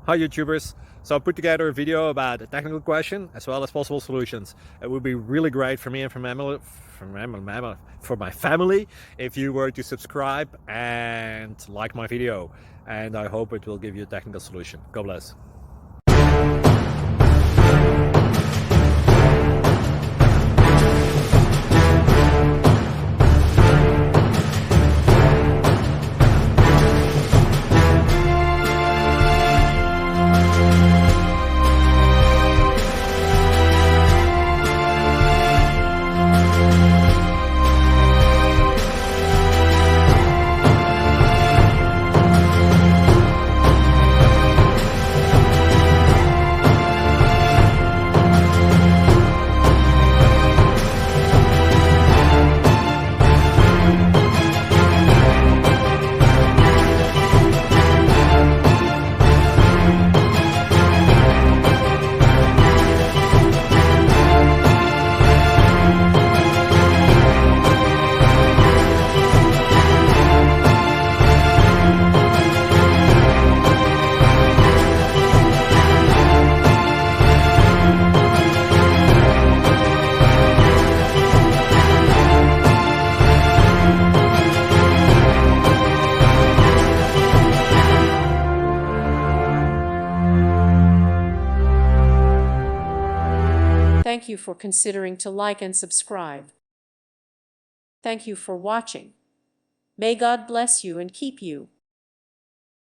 Hi YouTubers. So I put together a video about a technical question as well as possible solutions. It would be really great for me and for my family if you were to subscribe and like my video. And I hope it will give you a technical solution. God bless. Thank you for considering to like and subscribe. Thank you for watching. May God bless you and keep you.